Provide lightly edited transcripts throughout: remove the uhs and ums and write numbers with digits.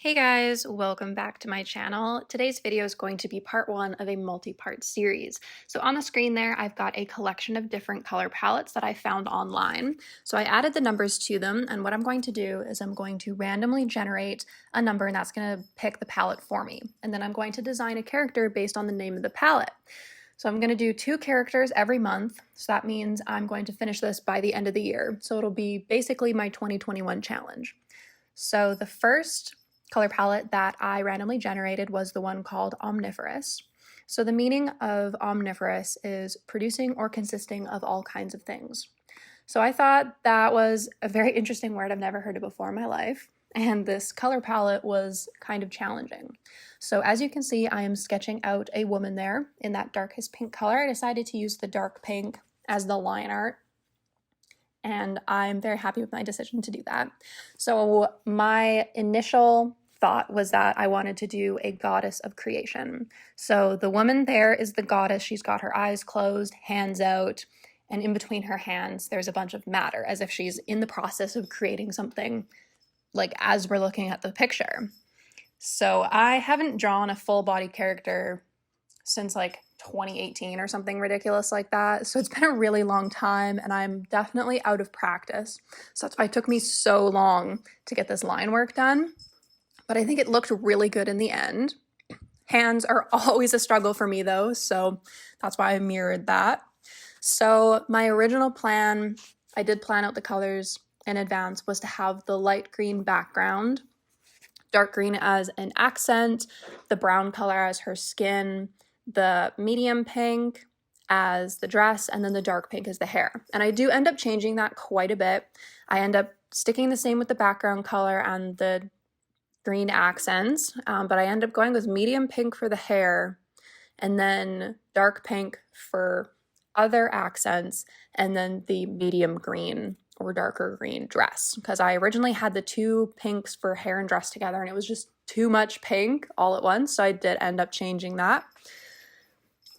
Hey guys, welcome back to my channel. Today's video is going to be part one of a multi-part series. So on the screen there, I've got a collection of different color palettes that I found online. So I added the numbers to them, and what I'm going to do is I'm going to randomly generate a number, and that's going to pick the palette for me. And then I'm going to design a character based on the name of the palette. So I'm going to do 2 characters every month. So that means I'm going to finish this by the end of the year. So it'll be basically my 2021 challenge. So the first color palette that I randomly generated was the one called Omnivorous. So the meaning of omnivorous is producing or consisting of all kinds of things. So I thought that was a very interesting word. I've never heard it before in my life. And this color palette was kind of challenging. So as you can see, I am sketching out a woman there in that darkest pink color. I decided to use the dark pink as the line art, and I'm very happy with my decision to do that. So my initial thought was that I wanted to do a goddess of creation. So the woman there is the goddess. She's got her eyes closed, hands out, and in between her hands, there's a bunch of matter, as if she's in the process of creating something, like as we're looking at the picture. So I haven't drawn a full body character since like 2018 or something ridiculous like that. So it's been a really long time, and I'm definitely out of practice. So that's why it took me so long to get this line work done. But I think it looked really good in the end. Hands are always a struggle for me though, so that's why I mirrored that. So my original plan, I did plan out the colors in advance, was to have the light green background, dark green as an accent, the brown color as her skin, the medium pink as the dress, and then the dark pink as the hair. And I do end up changing that quite a bit. I end up sticking the same with the background color and the green accents, but I end up going with medium pink for the hair and then dark pink for other accents, and then the medium green or darker green dress, because I originally had the 2 pinks for hair and dress together and it was just too much pink all at once, so I did end up changing that.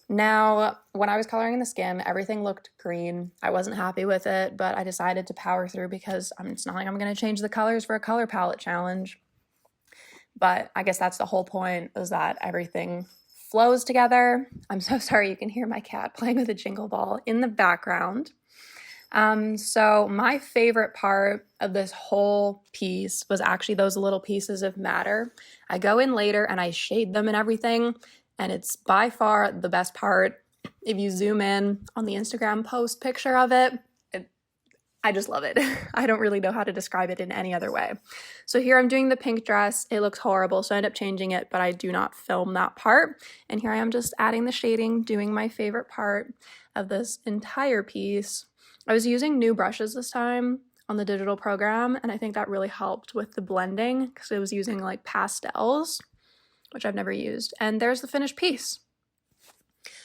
Now, when I was coloring the skin, everything looked green. I wasn't happy with it, but I decided to power through because it's not like I'm going to change the colors for a color palette challenge. But I guess that's the whole point, is that everything flows together. I'm so sorry, you can hear my cat playing with a jingle ball in the background. So my favorite part of this whole piece was actually those little pieces of matter. I go in later and I shade them and everything, and it's by far the best part. If you zoom in on the Instagram post picture of it, I just love it. I don't really know how to describe it in any other way. So here I'm doing the pink dress. It looks horrible, so I end up changing it, but I do not film that part. And here I am just adding the shading, doing my favorite part of this entire piece. I was using new brushes this time on the digital program, and I think that really helped with the blending because I was using like pastels, which I've never used. And there's the finished piece.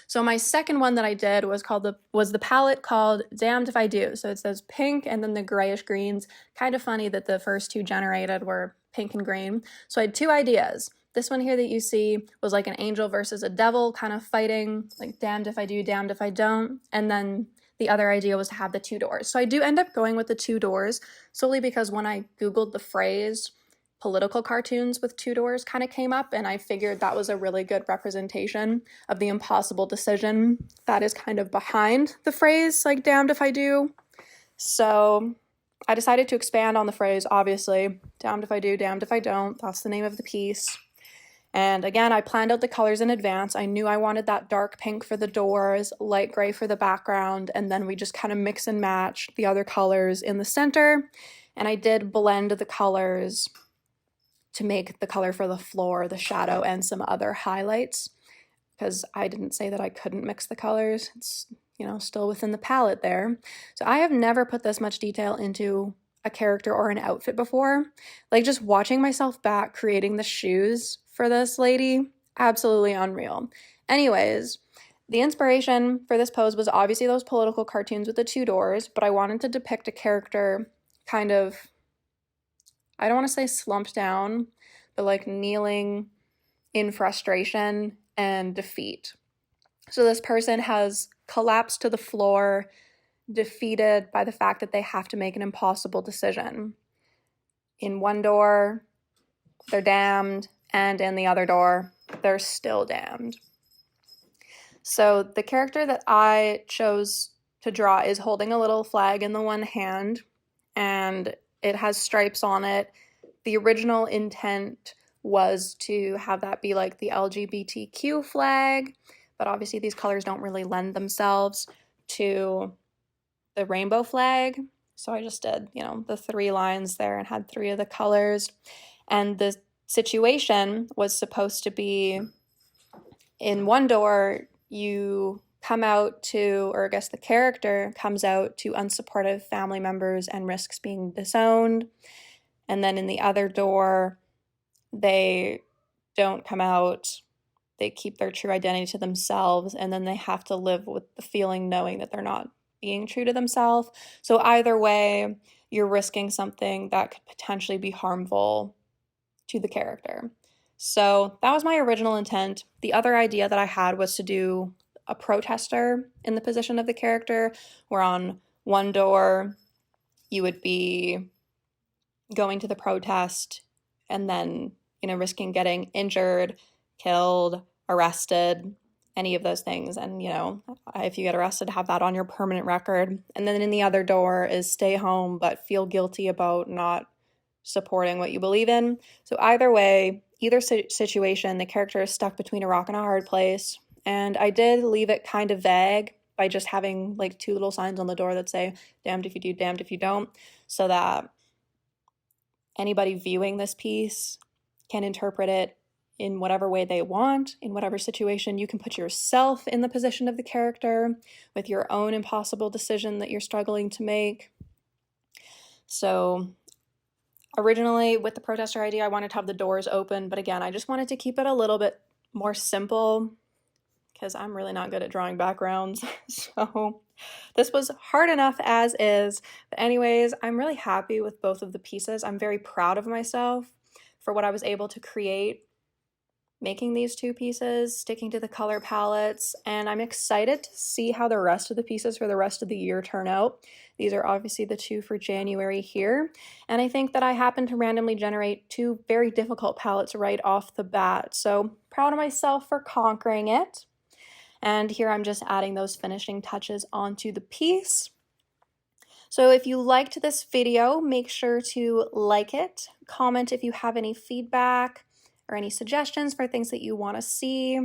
So my second one that I did was the palette called Damned If I Do. So it says pink and then the grayish greens. Kind of funny that the first 2 generated were pink and green. So I had 2 ideas. This one here that you see was like an angel versus a devil kind of fighting, like damned if I do, damned if I don't. And then the other idea was to have the 2 doors. So I do end up going with the 2 doors solely because when I Googled the phrase, political cartoons with 2 doors kind of came up, and I figured that was a really good representation of the impossible decision that is kind of behind the phrase, like damned if I do. So I decided to expand on the phrase, obviously, damned if I do, damned if I don't. That's the name of the piece. And again, I planned out the colors in advance. I knew I wanted that dark pink for the doors, light gray for the background, and then we just kind of mix and match the other colors in the center. And I did blend the colors to make the color for the floor, the shadow, and some other highlights, because I didn't say that I couldn't mix the colors. It's, still within the palette there. So I have never put this much detail into a character or an outfit before. Like, just watching myself back creating the shoes for this lady, absolutely unreal. Anyways, the inspiration for this pose was obviously those political cartoons with the 2 doors, but I wanted to depict a character kind of, I don't want to say slumped down, but like kneeling in frustration and defeat. So this person has collapsed to the floor, defeated by the fact that they have to make an impossible decision. In one door, they're damned, and in the other door, they're still damned. So the character that I chose to draw is holding a little flag in the one hand, and it has stripes on it. The original intent was to have that be like the LGBTQ flag, but obviously these colors don't really lend themselves to the rainbow flag. So I just did, the 3 lines there and had 3 of the colors. And the situation was supposed to be in one door, you come out to, or I guess the character comes out to unsupportive family members and risks being disowned. And then in the other door, they don't come out, they keep their true identity to themselves, and then they have to live with the feeling knowing that they're not being true to themselves. So either way, you're risking something that could potentially be harmful to the character. So that was my original intent. The other idea that I had was to do a protester in the position of the character, where on one door you would be going to the protest and then, risking getting injured, killed, arrested, any of those things. And, if you get arrested, have that on your permanent record. And then in the other door is stay home, but feel guilty about not supporting what you believe in. So either way, either situation, the character is stuck between a rock and a hard place. And I did leave it kind of vague by just having like 2 little signs on the door that say, damned if you do, damned if you don't, so that anybody viewing this piece can interpret it in whatever way they want, in whatever situation. You can put yourself in the position of the character with your own impossible decision that you're struggling to make. So originally, with the protester idea, I wanted to have the doors open, but again, I just wanted to keep it a little bit more simple because I'm really not good at drawing backgrounds. So this was hard enough as is. But anyways, I'm really happy with both of the pieces. I'm very proud of myself for what I was able to create, making these 2 pieces, sticking to the color palettes, and I'm excited to see how the rest of the pieces for the rest of the year turn out. These are obviously the 2 for January here, and I think that I happened to randomly generate 2 very difficult palettes right off the bat, so proud of myself for conquering it. And here I'm just adding those finishing touches onto the piece. So if you liked this video, make sure to like it, comment if you have any feedback or any suggestions for things that you want to see.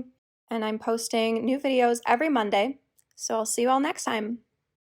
And I'm posting new videos every Monday, so I'll see you all next time.